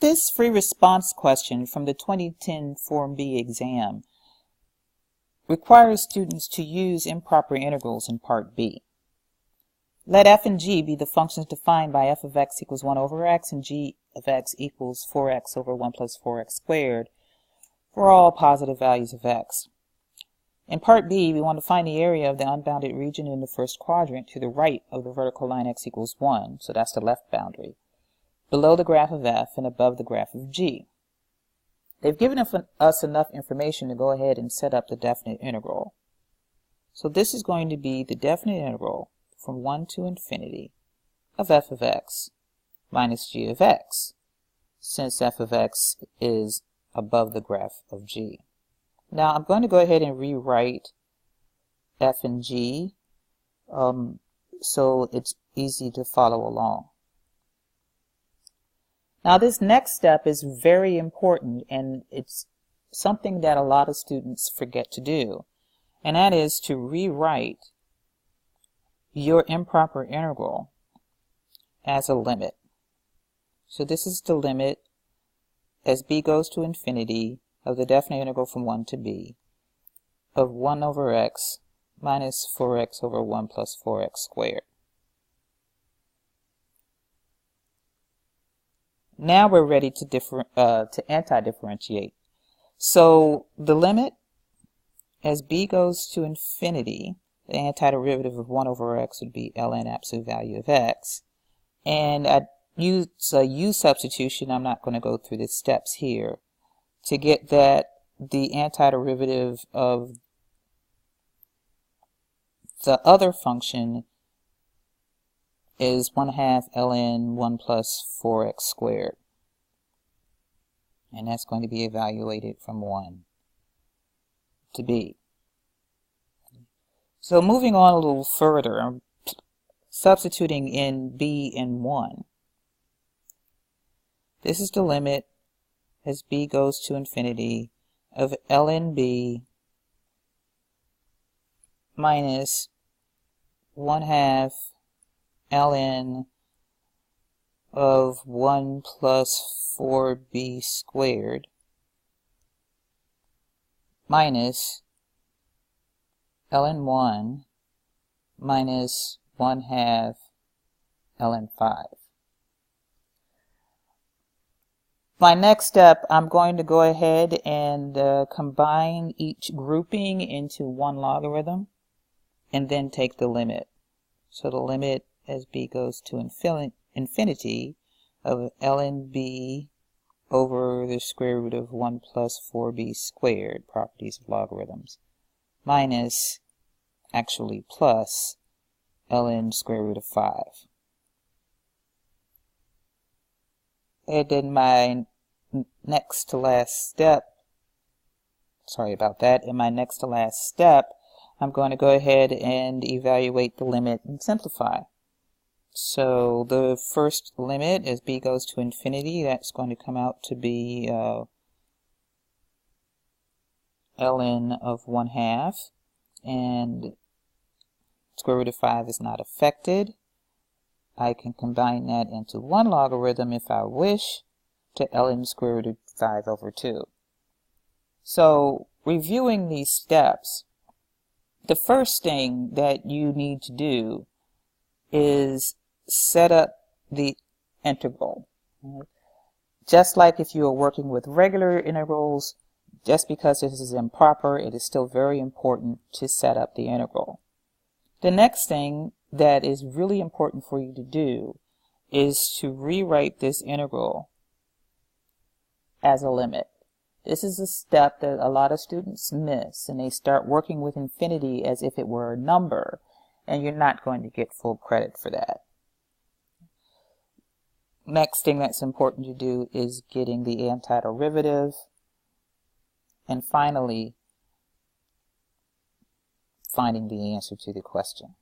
This free response question from the 2010 Form B exam requires students to use improper integrals in Part B. Let f and g be the functions defined by f of x equals 1 over x and g of x equals 4x over 1 plus 4x squared for all positive values of x. In Part B, we want to find the area of the unbounded region in the first quadrant to the right of the vertical line x equals 1, so that's the left boundary, below the graph of f and above the graph of g. They've given us enough information to go ahead and set up the definite integral. So this is going to be the definite integral from 1 to infinity of f of x minus g of x, since f of x is above the graph of g. Now I'm going to go ahead and rewrite f and g so it's easy to follow along. Now this next step is very important, and it's something that a lot of students forget to do, and that is to rewrite your improper integral as a limit. So this is the limit as b goes to infinity of the definite integral from 1 to b of 1 over x minus 4x over 1 plus 4x squared. Now we're ready to anti-differentiate. So the limit as b goes to infinity, the antiderivative of 1 over x would be ln absolute value of x. And I use a u substitution. I'm not going to go through the steps here. To get that, the antiderivative of the other function is 1/2 ln 1 plus 4x squared. And that's going to be evaluated from 1 to b. So moving on a little further, I'm substituting in b and 1. This is the limit as b goes to infinity of ln b minus 1/2 ln of 1 plus 4b squared minus ln 1 minus 1/2 ln 5. My next step, I'm going to go ahead and combine each grouping into one logarithm and then take the limit. So the limit as b goes to infinity of ln b over the square root of 1 plus 4b squared, properties of logarithms, minus, actually plus, ln square root of 5. And then my next to last step, sorry about that, in my next to last step, I'm going to go ahead and evaluate the limit and simplify. So the first limit as b goes to infinity, that's going to come out to be ln of 1/2, and square root of 5 is not affected. I can combine that into one logarithm if I wish, to ln square root of 5 over 2. So reviewing these steps, the first thing that you need to do is set up the integral. Just like if you are working with regular integrals, just because this is improper, it is still very important to set up the integral. The next thing that is really important for you to do is to rewrite this integral as a limit. This is a step that a lot of students miss, and they start working with infinity as if it were a number, and you're not going to get full credit for that. Next thing that's important to do is getting the antiderivative, and finally finding the answer to the question.